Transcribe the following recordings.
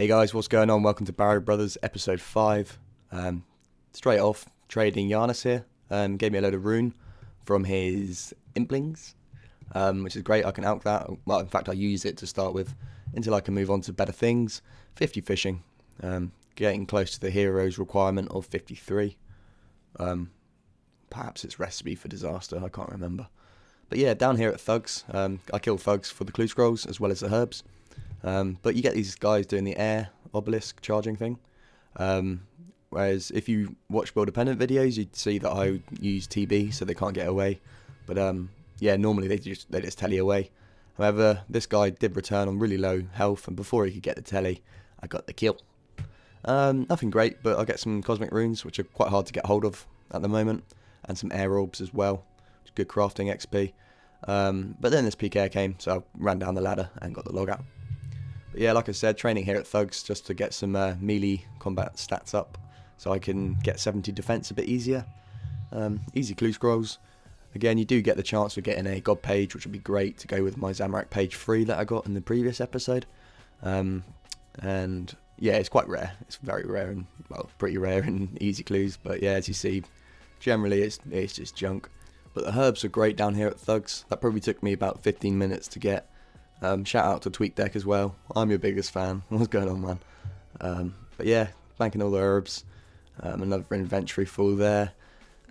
Hey guys, what's going on? Welcome to Barrow Brothers episode 5. Straight off, trading Giannis here. Gave me a load of Rune from his Implings, which is great. I can alch that. Well, in fact, I use it to start with until I can move on to better things. 50 fishing, getting close to the hero's requirement of 53. Perhaps it's recipe for disaster, I can't remember. But yeah, down here at Thugs, I kill Thugs for the clue scrolls as well as the herbs. But you get these guys doing the air obelisk charging thing. Whereas if you watch Wildependant videos, you'd see that I use TB so they can't get away. But yeah, normally they just telly away. However, this guy did return on really low health, and before he could get the telly, I got the kill. Nothing great, but I get some cosmic runes, which are quite hard to get hold of at the moment, and some air orbs as well, which is good crafting XP. But then this PK came, so I ran down the ladder and got the log out. But yeah, like I said, training here at Thugs just to get some melee combat stats up, so I can get 70 defense a bit easier. Easy clue scrolls. Again, you do get the chance of getting a god page, which would be great to go with my Zamorak page 3 that I got in the previous episode. And yeah, it's quite rare. It's very rare and, well, pretty rare in easy clues. But yeah, as you see, generally it's just junk. But the herbs are great down here at Thugs. That probably took me about 15 minutes to get. Shout out to TweetDeck as well. I'm your biggest fan. What's going on, man? But yeah, banking all the herbs. Another inventory full there.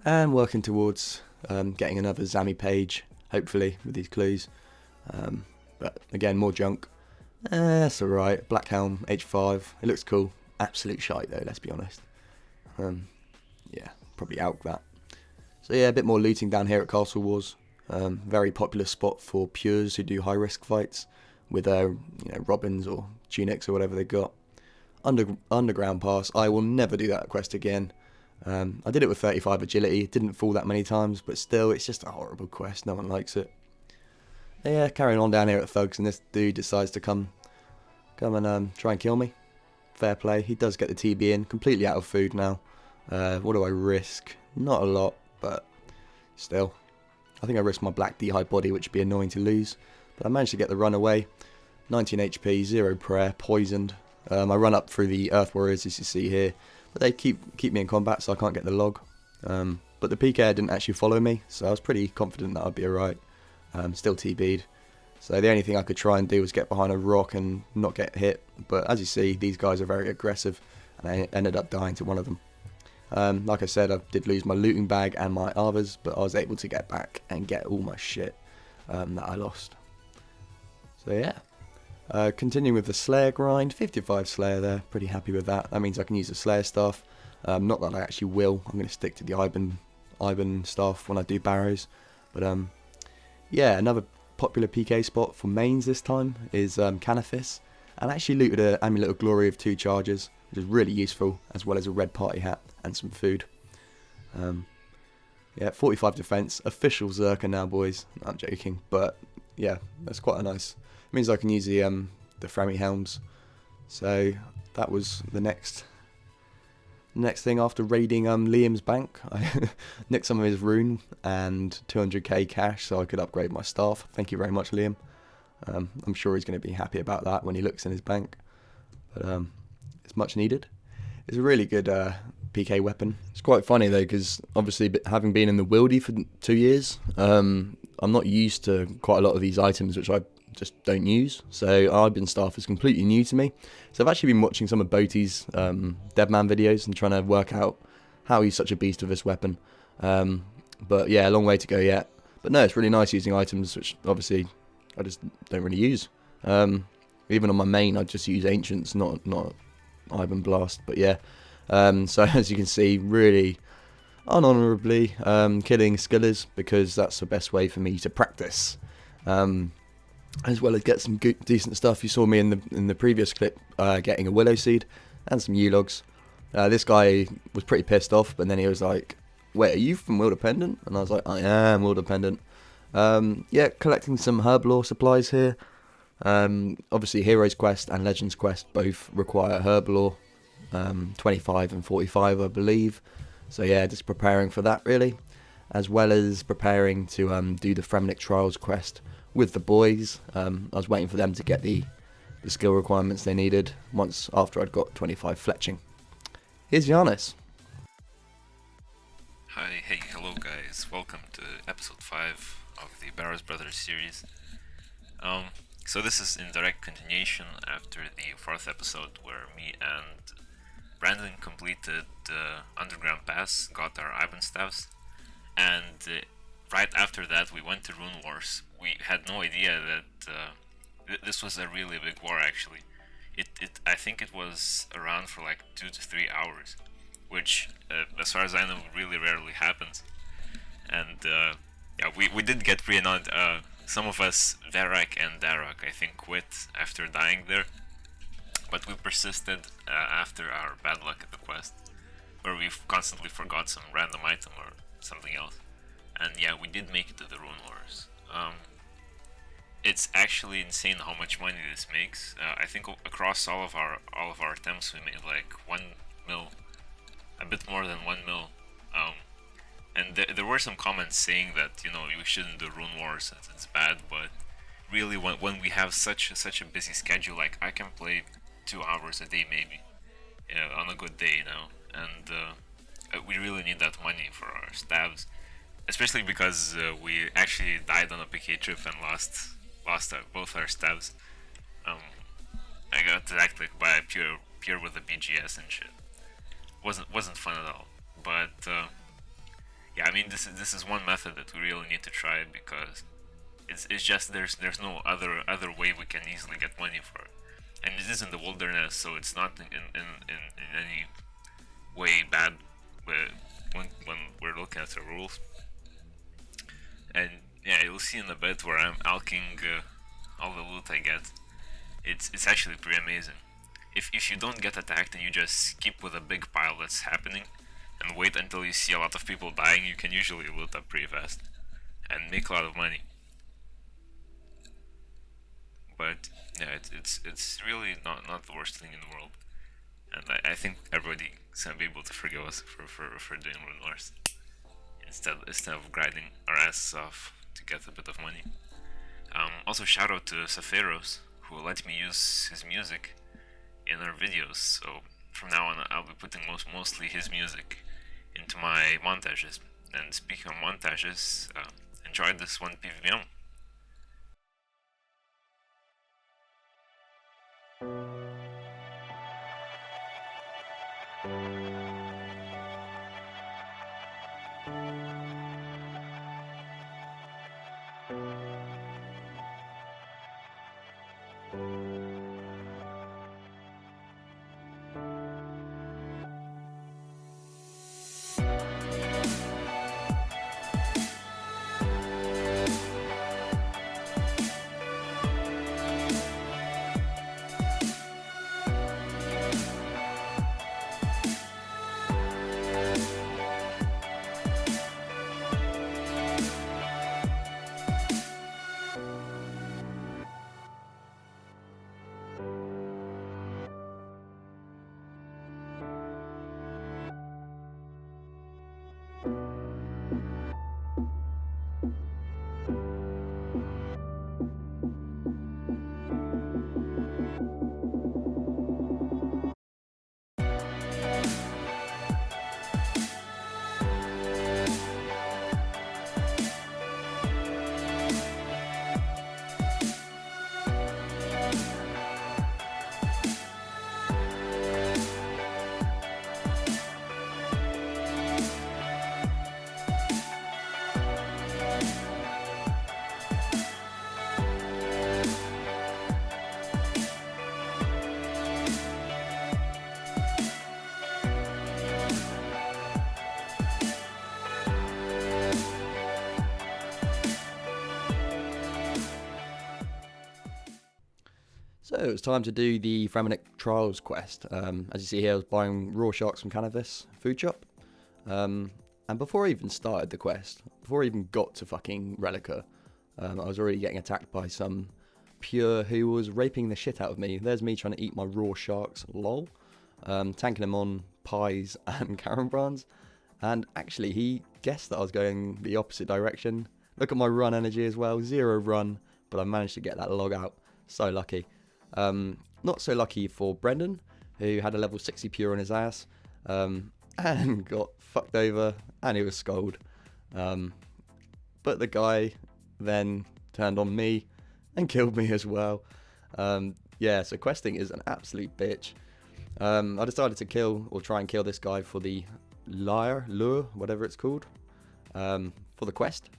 And working towards getting another Zami page, hopefully, with these clues. But again, more junk. That's alright. Black Helm, H5. It looks cool. Absolute shite though, let's be honest. Yeah, probably out that. So yeah, a bit more looting down here at Castle Wars. Very popular spot for pures who do high risk fights with robins or tunics or whatever they got. Underground pass. I will never do that quest again. I did it with 35 agility. It didn't fall that many times, but still, it's just a horrible quest. No one likes it. Yeah, carrying on down here at Thugs, and this dude decides to come and try and kill me. Fair play. He does get the TB in. Completely out of food now. What do I risk? Not a lot, but still. I think I risked my black dehyde body, which would be annoying to lose. But I managed to get the run away. 19 HP, 0 prayer, poisoned. I run up through the Earth Warriors, as you see here. But they keep me in combat, so I can't get the log. But the PK didn't actually follow me, so I was pretty confident that I'd be alright. Still TB'd. So the only thing I could try and do was get behind a rock and not get hit. But as you see, these guys are very aggressive, and I ended up dying to one of them. Like I said, I did lose my looting bag and my arvors, but I was able to get back and get all my shit that I lost. So yeah, continuing with the Slayer grind, 55 Slayer there, pretty happy with that. That means I can use the Slayer staff. Not that I actually will, I'm going to stick to the Ivan staff when I do Barrows. But yeah, another popular PK spot for mains this time is Canifis. And I actually looted an Amulet of Glory of 2 charges, which is really useful, as well as a red party hat and some food. Yeah, 45 defense, official Zerker now, boys. No, I'm joking, but yeah, that's quite a nice. It means I can use the Fremennik helms. So that was the next thing after raiding Liam's bank. I nicked some of his rune and 200k cash, so I could upgrade my staff. Thank you very much, Liam. I'm sure he's going to be happy about that when he looks in his bank. But it's much needed. It's a really good PK weapon. It's quite funny though, because obviously having been in the wildy for 2 years, I'm not used to quite a lot of these items which I just don't use. So Ivan staff is completely new to me. So I've actually been watching some of Boaty's Deadman videos and trying to work out how he's such a beast with this weapon. But yeah, a long way to go yet. But no, it's really nice using items which obviously I just don't really use. Even on my main, I just use Ancients, not Ivan Blast. But yeah, so as you can see, really unhonourably killing skillers, because that's the best way for me to practice, as well as get some good, decent stuff. You saw me in the previous clip getting a Willow Seed and some U-Logs. This guy was pretty pissed off, but then he was like, "Wait, are you from Wildependant?" And I was like, "I am Wildependant." Yeah, collecting some herb lore supplies here. Obviously Heroes Quest and Legends Quest both require herb lore, 25 and 45 I believe. So yeah, just preparing for that really, as well as preparing to do the Fremennik Trials quest with the boys. I was waiting for them to get the the skill requirements they needed once after I'd got 25 fletching. Here's Giannis. Hi, hey, hello guys. Welcome to episode 5 of the Barrow's Brothers series. So this is in direct continuation after the 4th episode where me and Brandon completed the Underground Pass, got our Ivan staffs, and right after that we went to Rune Wars. We had no idea that this was a really big war actually. I think it was around for like 2 to 3 hours, which as far as I know really rarely happens. And we did get pre-annulled. Some of us, Verak and Darak, I think, quit after dying there, but we persisted after our bad luck at the quest, where we constantly forgot some random item or something else. And yeah, we did make it to the Rune Wars. It's actually insane how much money this makes. I think across all of our attempts, we made like 1 mil, a bit more than 1 mil. And there were some comments saying that, you know, you shouldn't do Rune Wars since it's bad, but really when we have such a busy schedule, like I can play 2 hours a day maybe, on a good day, you know, and we really need that money for our stabs, especially because we actually died on a PK trip and lost both our stabs. I got attacked like by a pure with a BGS and shit. Wasn't fun at all, but yeah, I mean this is one method that we really need to try because it's just there's no other way we can easily get money for it, and it is in the wilderness, so it's not in any way bad when we're looking at the rules. And yeah, you'll see in a bit where I'm alking all the loot I get. It's actually pretty amazing. If you don't get attacked and you just skip with a big pile that's happening and wait until you see a lot of people dying, you can usually loot up pretty fast and make a lot of money. But yeah, it's really not the worst thing in the world, and I think everybody is gonna be able to forgive us for doing Rune Wars instead of grinding our asses off to get a bit of money. Also shout out to Safaros, who let me use his music in our videos, so from now on I'll be putting mostly his music into my montages. And speaking of montages, enjoy this one PVM. So it was time to do the Fremennik Trials quest. As you see here, I was buying raw sharks from Cannabis food shop. And before I even started the quest, before I even got to fucking Relica, I was already getting attacked by some pure who was raping the shit out of me. There's me trying to eat my raw sharks, lol. Tanking him on pies and Karen Brands. And actually, he guessed that I was going the opposite direction. Look at my run energy as well, 0 run, but I managed to get that log out. So lucky. Not so lucky for Brendan, who had a level 60 pure on his ass, and got fucked over, and he was scolded. But the guy then turned on me and killed me as well. Yeah, so questing is an absolute bitch. I decided to try and kill this guy for the lure, whatever it's called, for the quest,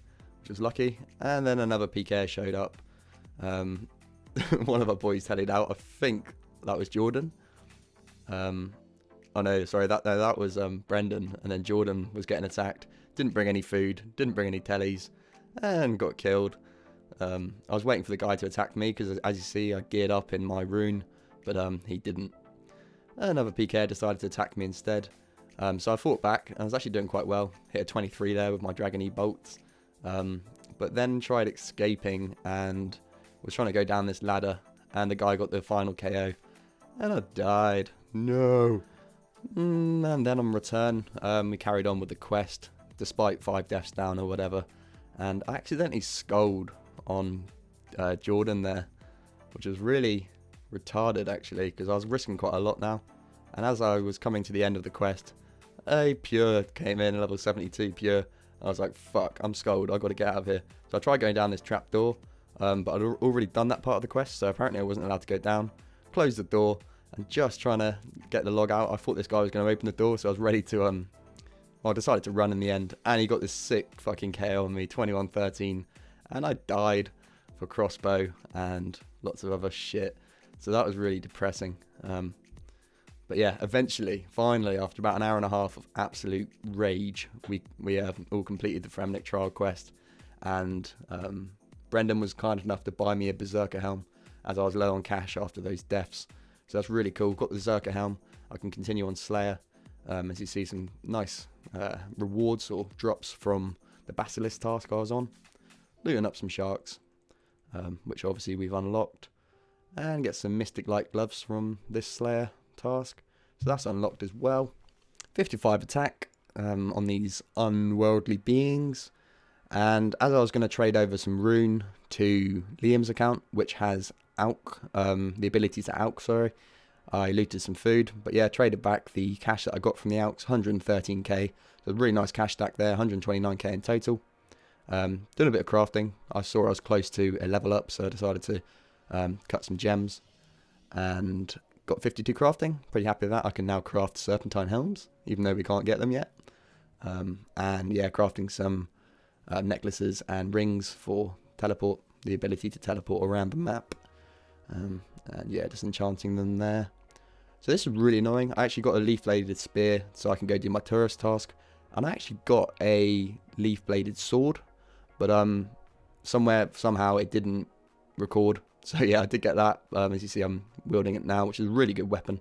which was lucky. And then another PK showed up. One of our boys headed out. I think that was Jordan. Oh no, sorry, that was Brendan, and then Jordan was getting attacked. Didn't bring any food, didn't bring any tellies, and got killed. I was waiting for the guy to attack me because, as you see, I geared up in my rune, but he didn't. Another PK decided to attack me instead. So I fought back, and I was actually doing quite well. Hit a 23 there with my Dragon E bolts. But then tried escaping and was trying to go down this ladder, and the guy got the final KO. And I died. No. And then on return, we carried on with the quest, despite 5 deaths down or whatever. And I accidentally scolded on Jordan there, which was really retarded actually, because I was risking quite a lot now. And as I was coming to the end of the quest, a pure came in, level 72 pure. I was like, fuck, I'm scolded, I got to get out of here. So I tried going down this trapdoor, but I'd already done that part of the quest, so apparently I wasn't allowed to go down. Closed the door, and just trying to get the log out, I thought this guy was going to open the door, so I was ready to, well, I decided to run in the end, and he got this sick fucking KO on me, 21-13, and I died for crossbow and lots of other shit. So that was really depressing. But yeah, eventually, finally, after about an hour and a half of absolute rage, we all completed the Fremennik trial quest, and Brendan was kind enough to buy me a Berserker helm as I was low on cash after those deaths. So that's really cool. Got the Berserker helm. I can continue on Slayer. As you see, some nice rewards or drops from the Basilisk task I was on. Looting up some sharks, which obviously we've unlocked. And get some Mystic Light gloves from this Slayer task. So that's unlocked as well. 55 attack on these unworldly beings. And as I was going to trade over some Rune to Liam's account, which has Alk, the ability to Alk, sorry, I looted some food. But yeah, traded back the cash that I got from the Alks, 113k. So a really nice cash stack there, 129k in total. Doing a bit of crafting. I saw I was close to a level up, so I decided to cut some gems and got 52 crafting. Pretty happy with that. I can now craft serpentine helms, even though we can't get them yet. And yeah, crafting some necklaces and rings for teleport, the ability to teleport around the map. And yeah, just enchanting them there. So this is really annoying. I actually got a leaf bladed spear so I can go do my tourist task, and I actually got a leaf bladed sword, but somehow it didn't record. So yeah, I did get that. As you see, I'm wielding it now, which is a really good weapon.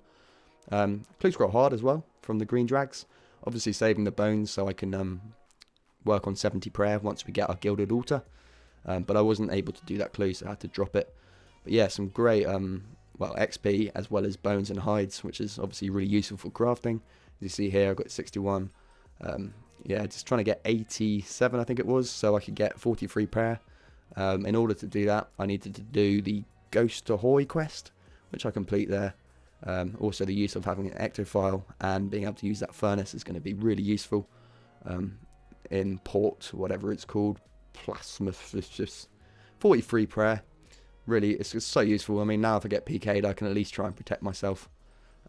Clue scroll hard as well from the green drags. Obviously saving the bones so I can work on 70 prayer once we get our gilded altar. But I wasn't able to do that clue, so I had to drop it. But yeah, some great well, XP as well as bones and hides, which is obviously really useful for crafting. As you see here, I've got 61. Yeah, just trying to get 87, I think it was, so I could get 43 prayer. In order to do that, I needed to do the Ghost Ahoy quest, which I complete there. Also, the use of having an ectophile and being able to use that furnace is going to be really useful in port, whatever it's called. Plasma, 43 prayer. Really, it's just so useful. I mean, now if I get PK'd, I can at least try and protect myself.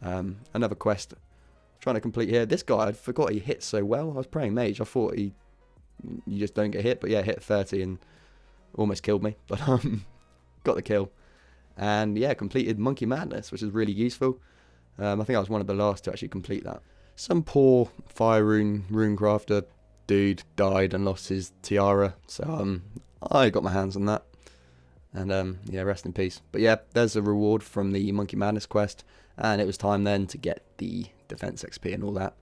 Another quest trying to complete here. This guy, I forgot he hit so well. I was praying mage. I thought you just don't get hit, but yeah, hit 30 and almost killed me, but got the kill. And yeah, completed Monkey Madness, which is really useful. I think I was one of the last to actually complete that. Some poor fire rune crafter dude died and lost his tiara, so I got my hands on that. And yeah, rest in peace. But yeah, there's a reward from the Monkey Madness quest, and it was time then to get the defense XP and all that.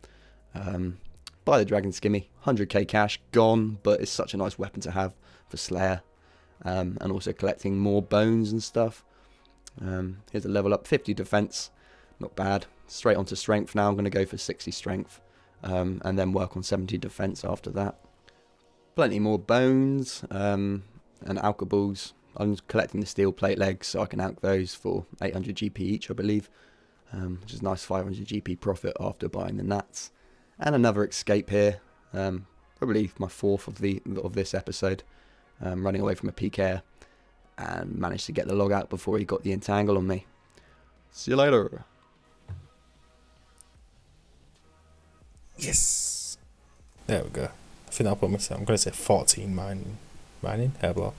Buy the Dragon Skimmy, 100k cash gone, but it's such a nice weapon to have for Slayer. And also collecting more bones and stuff. Here's a level up, 50 defense, not bad. Straight onto strength now. I'm going to go for 60 strength, and then work on 70 defense after that. Plenty more bones and alka balls. I'm collecting the steel plate legs so I can alch those for 800 GP each, I believe, which is a nice 500 GP profit after buying the nats. And another escape here, probably my fourth of this episode, running away from a PK and managed to get the log out before he got the entangle on me. See you later. Yes. There we go. I think I'll put myself. I'm going to say 14 mining hairblow.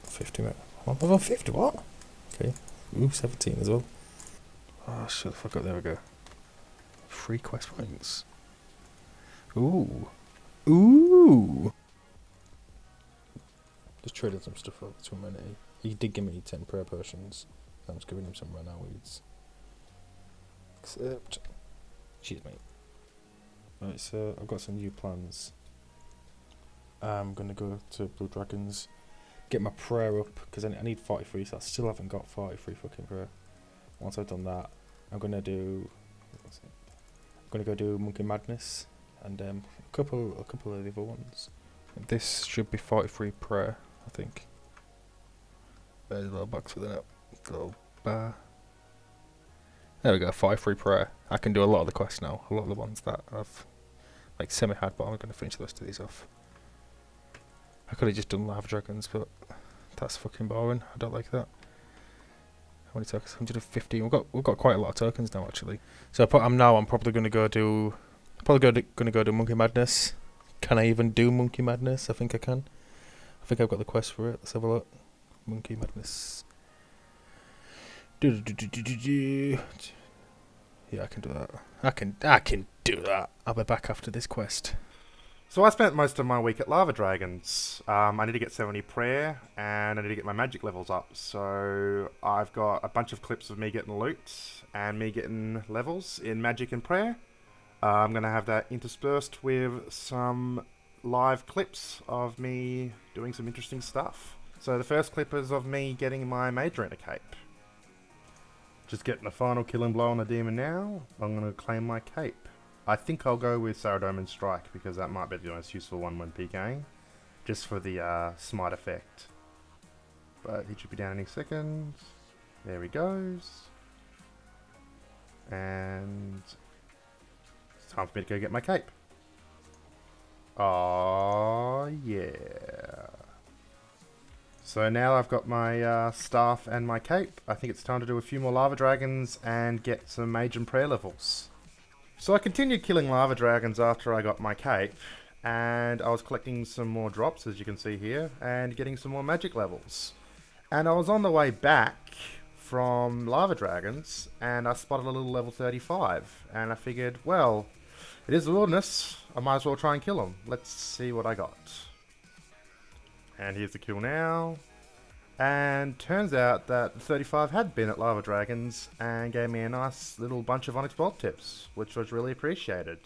50 minutes. Level 50. What? Okay. Ooh, 17 as well. Oh, shut the fuck up. There we go. 3 quest points. Ooh. Just traded some stuff up to humanity. He did give me 10 prayer potions. I'm just giving him some run weeds. Except. Cheers, mate. Right, so I've got some new plans. I'm going to go to Blue Dragons, get my prayer up, because I need 43, so I still haven't got 43 fucking prayer. Once I've done that, I'm going to go do Monkey Madness, and a couple of the other ones. This should be 43 prayer, I think. There's a little box with it, little bar. There we go, 43 prayer. I can do a lot of the quests now, a lot of the ones that I've like semi-had, but I'm going to finish the rest of these off. I could have just done Lava Dragons, but that's fucking boring. I don't like that. How many tokens? 115. We've got quite a lot of tokens now, actually. So I'm probably going to go do Monkey Madness. Can I even do Monkey Madness? I think I can. I think I've got the quest for it. Let's have a look. Monkey Madness. Yeah, I can do that. I can do that. I'll be back after this quest. So I spent most of my week at Lava Dragons. I need to get 70 prayer, and I need to get my magic levels up. So I've got a bunch of clips of me getting loot, and me getting levels in magic and prayer. I'm going to have that interspersed with some live clips of me doing some interesting stuff. So the first clip is of me getting my Mage Arena cape. Just getting the final killing blow on the demon now. I'm going to claim my cape. I think I'll go with Saradomin Strike because that might be the most useful one when PKing. Just for the smite effect. But he should be down any second. There he goes. And it's time for me to go get my cape. Oh yeah. So now I've got my staff and my cape. I think it's time to do a few more Lava Dragons and get some Mage and Prayer levels. So I continued killing Lava Dragons after I got my cape, and I was collecting some more drops, as you can see here, and getting some more magic levels. And I was on the way back from Lava Dragons, and I spotted a little level 35, and I figured, well, it is the wilderness, I might as well try and kill him. Let's see what I got. And here's the kill now. And turns out that the 35 had been at Lava Dragons and gave me a nice little bunch of Onyx Bolt tips, which was really appreciated.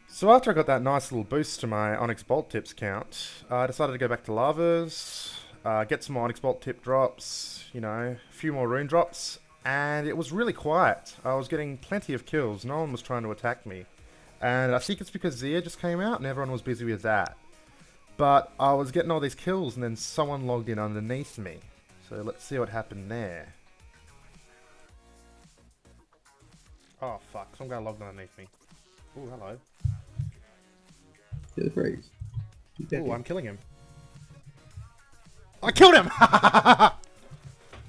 So after I got that nice little boost to my Onyx Bolt tips count, I decided to go back to Lavas, get some more Onyx Bolt tip drops, you know, a few more rune drops, and it was really quiet. I was getting plenty of kills, no one was trying to attack me. And I think it's because Zia just came out and everyone was busy with that. But I was getting all these kills and then someone logged in underneath me. So let's see what happened there. Oh fuck, some guy logged underneath me. Oh, hello. Get the freeze. Oh, I'm killing him. I killed him!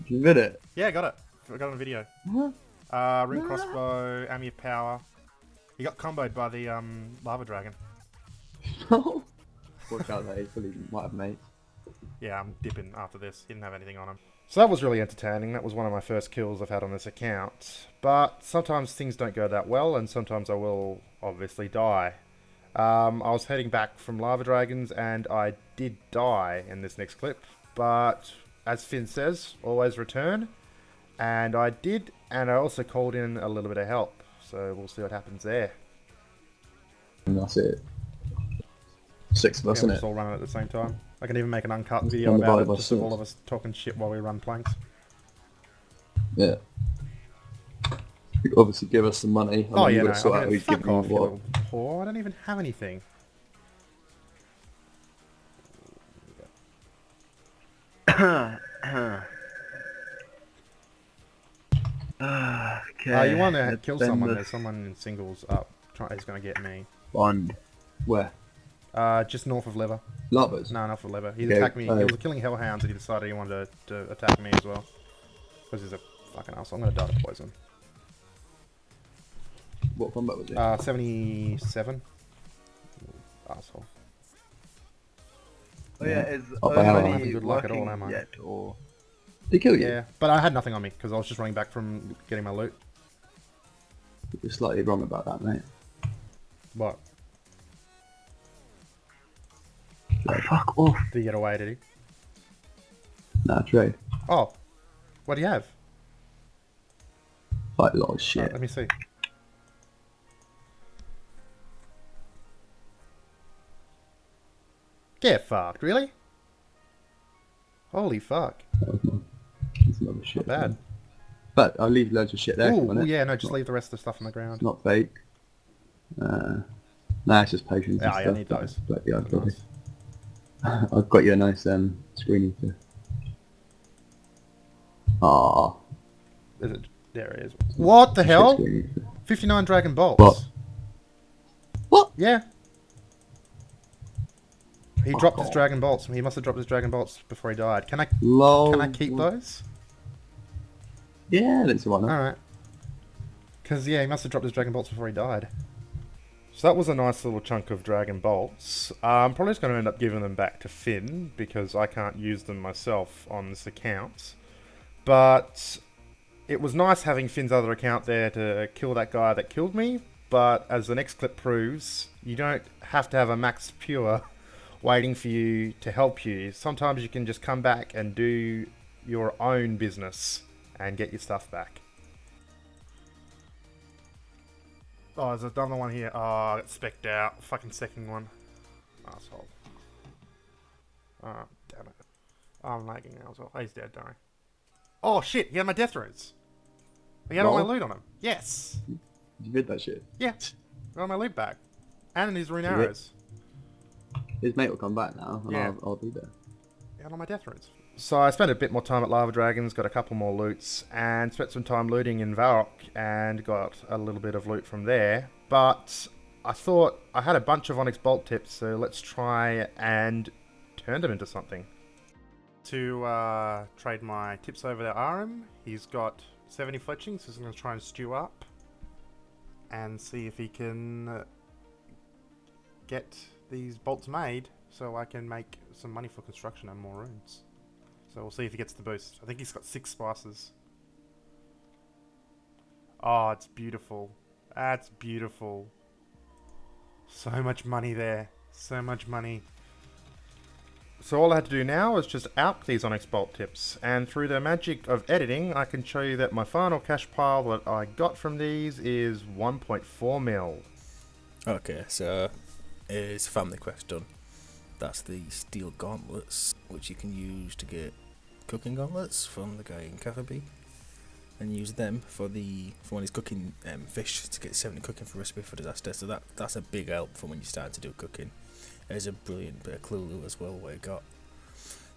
You did it. Yeah, got it. I got it on video. Rune crossbow, Army of Power. He got comboed by the lava dragon. Watch out, that he probably might have mates. Yeah, I'm dipping after this. He didn't have anything on him. So that was really entertaining. That was one of my first kills I've had on this account. But sometimes things don't go that well, and sometimes I will obviously die. I was heading back from Lava Dragons, and I did die in this next clip. But as Finn says, always return. And I did, and I also called in a little bit of help. So we'll see what happens there. And that's it. 6 of us, Yeah, we're isn't just it? all running at the same time. I can even make an uncut video about it, just of all of us talking shit while we run planks. Yeah. You could obviously give us some money. Oh yeah, no, sort out who's fuck giving you off, you what. little whore. I don't even have anything. You want to let's kill send someone? the There's someone in singles up. He's going to get me. Bond. Where? Just north of Lever. Lovers. No, north of Lever. He Okay, attacked me. He was killing hellhounds, and he decided he wanted to attack me as well. Because he's a fucking asshole. I'm going to die to poison. What combat was it? 77. Asshole. Oh yeah, is Not bad. I'm having good luck at all, working am I? yet, or did he kill you? Yeah, but I had nothing on me because I was just running back from getting my loot. You're slightly wrong about that, mate. What? Like, fuck off. Did he get away, did he? Nah, trade. Oh. What do you have? Quite a lot of shit. Let me see. Get fucked, really? Holy fuck. That's a lot of shit. Not bad. Man. But I'll leave loads of shit there. Ooh, It? yeah, no, just Not- leave the rest of the stuff on the ground. It's not fake. Nah, it's just patience. Yeah, and I stuff, need but those. Like, yeah, Nice. I've got you a nice screening too. Ah, Is it? There it is. What the hell? 59 Dragon Bolts. What? What? Yeah. He Fuck dropped his off. Dragon Bolts. He must have dropped his Dragon Bolts before he died. Can I Lol. keep those? Yeah, that's one. Alright. Because, yeah, he must have dropped his Dragon Bolts before he died. So that was a nice little chunk of Dragon Bolts. I'm probably just going to end up giving them back to Finn, because I can't use them myself on this account. But it was nice having Finn's other account there to kill that guy that killed me, but as the next clip proves, you don't have to have a max pure waiting for you to help you. Sometimes you can just come back and do your own business and get your stuff back. Oh, there's another one here. Oh, I got specced out. Fucking second one. Asshole. Oh, damn it. Oh, I'm lagging now as well. Oh, he's dead, don't I? Oh, shit. He had my death runes. He had all my What? loot on him. Yes. You did that shit. Yeah. Got my loot back. And his rune Did it? arrows. His mate will come back now, and Yeah. I'll be there. He had all my death runes. So I spent a bit more time at Lava Dragons, got a couple more loots, and spent some time looting in Varrock, and got a little bit of loot from there. But I thought I had a bunch of Onyx Bolt tips, so let's try and turn them into something. To trade my tips over to Arim, he's got 70 fletching, so he's going to try and stew up and see if he can get these bolts made so I can make some money for construction and more runes. So we'll see if he gets the boost. I think he's got 6 spices. Oh, it's beautiful. That's beautiful. So much money there. So much money. So all I had to do now is just alch these Onyx Bolt tips, and through the magic of editing, I can show you that my final cash pile that I got from these is 1.4 mil. Okay, so is family quest done. That's the steel gauntlets, which you can use to get cooking gauntlets from the guy in Catherby, and use them for when he's cooking fish to get 70 cooking for recipe for disaster. So that's a big help for when you start to do cooking. There's a brilliant bit of Clue as well where you got.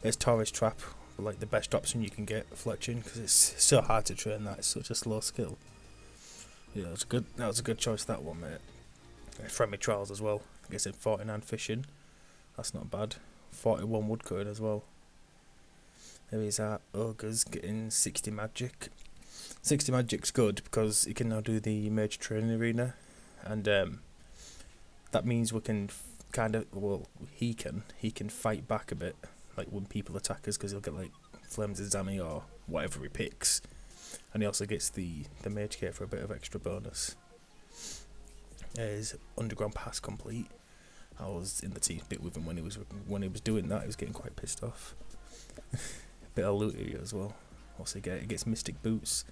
There's Taurus Trap, like the best option you can get fletching, because it's so hard to train that. It's such a slow skill. Yeah, that was a good choice, that one, mate. Friendly Trials as well. I guess in 49 fishing. That's not bad. 41 woodcutting as well. There is our ogres getting 60 magic. 60 magic's good because he can now do the major training arena, and that means we can he can fight back a bit, like when people attack us, because he'll get like Flames of Zami or whatever he picks, and he also gets the mage kit for a bit of extra bonus. His underground pass complete. I was in the team bit with him when he was doing that. He was getting quite pissed off. Bit of loot here as well. Also he gets mystic boots,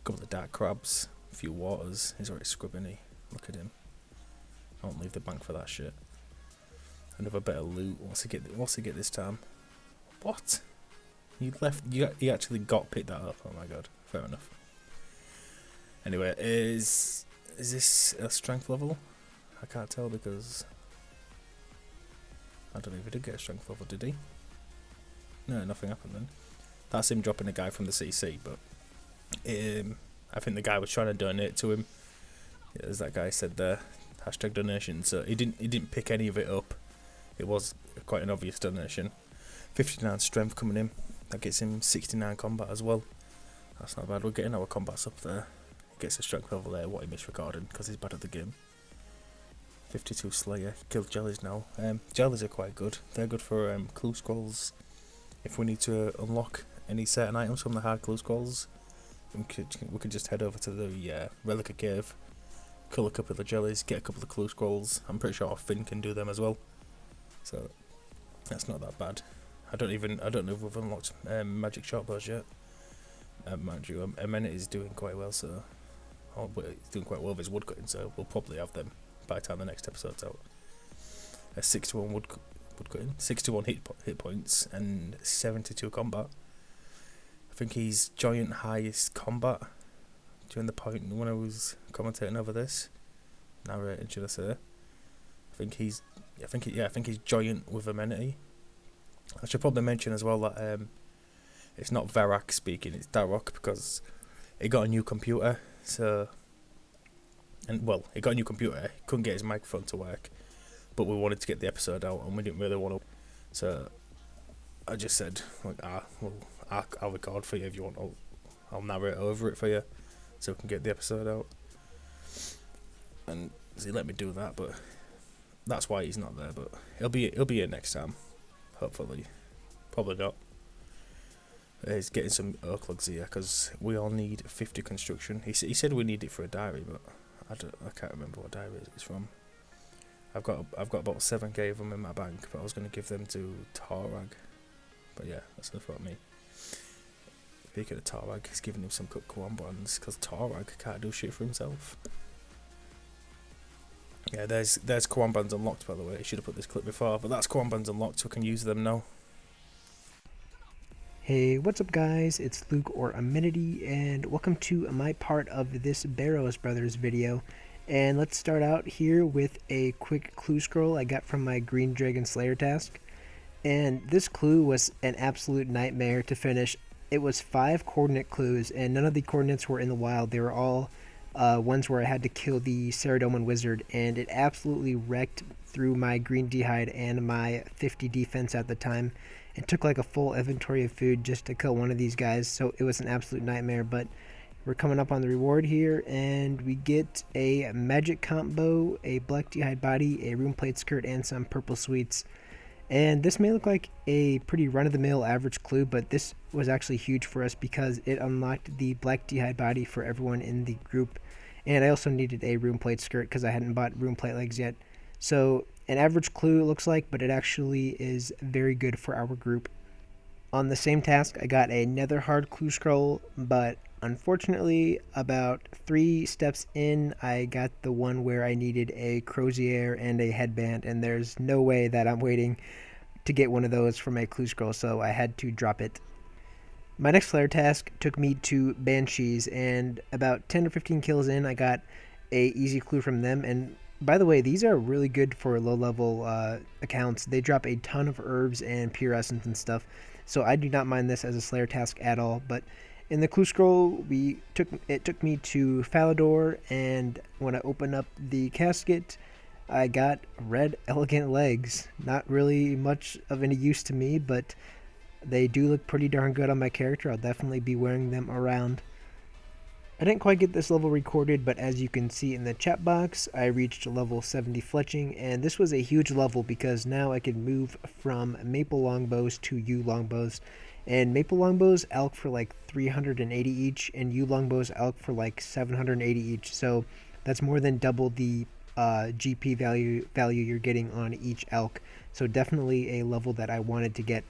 a couple of dark crabs, a few waters. He's already scrubbing. Look at him. I won't leave the bank for that shit. Another bit of loot. What's he get this time? What? You actually got picked that up. Oh my god. Fair enough. Anyway, is this a strength level? I can't tell because I don't know if he did get a strength level, did he? No, nothing happened then. That's him dropping a guy from the CC, but I think the guy was trying to donate to him. Yeah, as that guy said there, hashtag donation. So he didn't pick any of it up. It was quite an obvious donation. 59 strength coming in. That gets him 69 combat as well. That's not bad. We're getting our combats up there. He gets a strength level there, what he misregarded, because he's bad at the game. 52 Slayer. Killed jellies now. Jellies are quite good. They're good for clue scrolls. If we need to unlock any certain items from the hard clue scrolls, we could just head over to the Relica Cave, kill a couple of the jellies, get a couple of clue scrolls. I'm pretty sure Finn can do them as well. So that's not that bad. I don't know if we've unlocked magic shotbows yet. Mind you, Amenity's doing quite well, so he's doing quite well with his woodcutting, so we'll probably have them by the time the next episode's out. A 6-1 woodcutting, 61 hit points, and 72 combat. I think he's giant highest combat during the point when I was commentating over this, narrating, should I say? I think he's giant with Amenity. I should probably mention as well that it's not Varak speaking, it's Darok, because he got a new computer. He got a new computer. He couldn't get his microphone to work, but we wanted to get the episode out, and we didn't really want to. So I just said, like, I'll record for you if you want. I'll narrate over it for you, so we can get the episode out. And he let me do that, but that's why he's not there. But he'll be here next time, hopefully. Probably not. He's getting some oak logs here because we all need 50 construction. He said we need it for a diary, but I can't remember what diary it's from. I've got about 7k of them in my bank, but I was going to give them to Tarag. But yeah, that's enough about me. Speaking of Tarag, he's giving him some cut Kuan brands because Tarag can't do shit for himself. Yeah, there's Kuan bands unlocked, by the way. I should have put this clip before, but that's Kuan bands unlocked, so we can use them now. Hey, what's up guys? It's Luke or Amenity, and welcome to my part of this Barrows Brothers video. And let's start out here with a quick clue scroll I got from my Green Dragon Slayer task. And this clue was an absolute nightmare to finish. It was 5 coordinate clues, and none of the coordinates were in the wild. They were all ones where I had to kill the Ceradoman Wizard, and it absolutely wrecked through my green d'hide and my 50 defense at the time. It took like a full inventory of food just to kill one of these guys, so it was an absolute nightmare. But we're coming up on the reward here, and we get a magic combo, a black d'hide body, a rune plate skirt, and some purple sweets. And this may look like a pretty run-of-the-mill average clue, but this was actually huge for us because it unlocked the black d'hide body for everyone in the group. And I also needed a rune plate skirt because I hadn't bought rune plate legs yet. So an average clue it looks like, but it actually is very good for our group. On the same task, I got another hard clue scroll, but unfortunately, about 3 steps in, I got the one where I needed a crozier and a headband, and there's no way that I'm waiting to get one of those from a clue scroll, so I had to drop it. My next Slayer task took me to Banshees, and about 10 or 15 kills in, I got a easy clue from them. And by the way, these are really good for low-level accounts. They drop a ton of herbs and pure essence and stuff, so I do not mind this as a Slayer task at all. But in the clue scroll, it took me to Falador, and when I opened up the casket, I got red elegant legs. Not really much of any use to me, but they do look pretty darn good on my character. I'll definitely be wearing them around. I didn't quite get this level recorded, but as you can see in the chat box, I reached level 70 Fletching, and this was a huge level because now I can move from maple longbows to yew longbows. And maple longbows alch for like 380 each, and yew longbows alch for like 780 each. So that's more than double the GP value you're getting on each alch. So definitely a level that I wanted to get.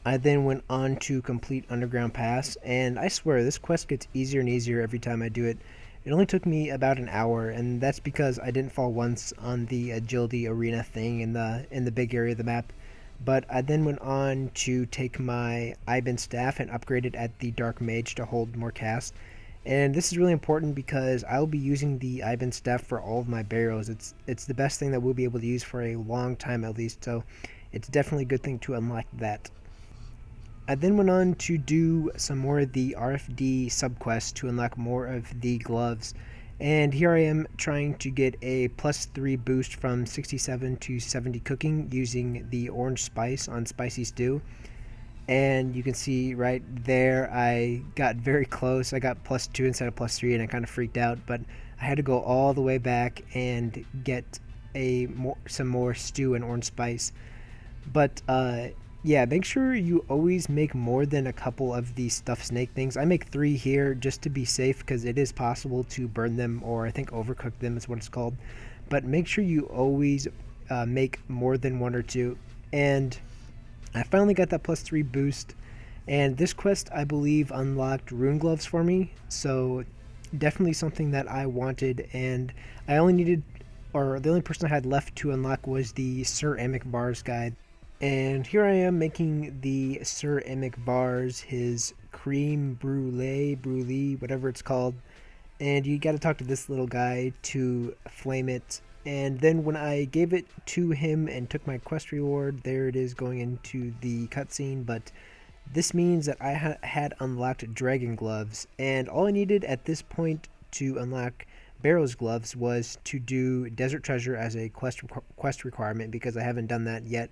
I then went on to complete Underground Pass, and I swear this quest gets easier and easier every time I do it. It only took me about an hour, and that's because I didn't fall once on the agility arena thing in the big area of the map. But I then went on to take my Iban staff and upgrade it at the Dark Mage to hold more cast. And this is really important because I'll be using the Iban staff for all of my barrows. It's the best thing that we'll be able to use for a long time at least, so it's definitely a good thing to unlock that. I then went on to do some more of the RFD subquest to unlock more of the gloves. And here I am trying to get a +3 boost from 67 to 70 cooking using the orange spice on spicy stew. And you can see right there I got very close. I got +2 instead of +3 and I kind of freaked out, but I had to go all the way back and get some more stew and orange spice. But yeah, make sure you always make more than a couple of these stuffed snake things. I make 3 here just to be safe because it is possible to burn them, or I think overcook them is what it's called. But make sure you always make more than 1 or 2. And I finally got that +3 boost, and this quest I believe unlocked rune gloves for me, so definitely something that I wanted. And I only needed, or the only person I had left to unlock was the Sir Emic bars guide. And here I am making the Sir Emic bars, his cream brulee, whatever it's called. And you got to talk to this little guy to flame it. And then when I gave it to him and took my quest reward, there it is going into the cutscene. But this means that I had unlocked dragon gloves, and all I needed at this point to unlock Barrow's gloves was to do desert treasure as a quest requirement, because I haven't done that yet.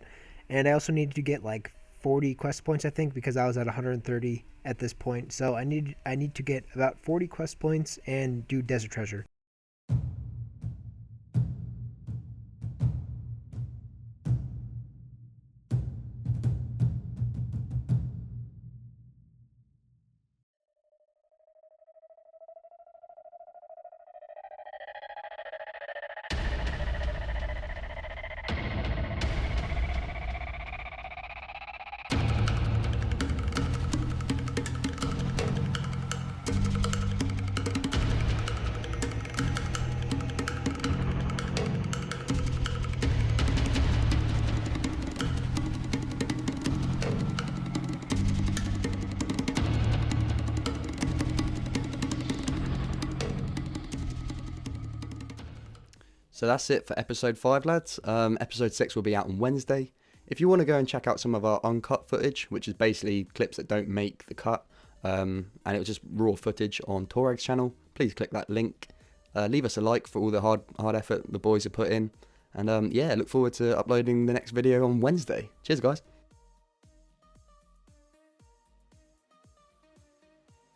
And I also needed to get like 40 quest points, I think, because I was at 130 at this point. So I need to get about 40 quest points and do desert treasure. So that's it for episode 5, lads. Episode 6 will be out on Wednesday. If you want to go and check out some of our uncut footage, which is basically clips that don't make the cut, and it was just raw footage on Torag's channel, please click that link. Leave us a like for all the hard effort the boys have put in. And yeah, look forward to uploading the next video on Wednesday. Cheers, guys.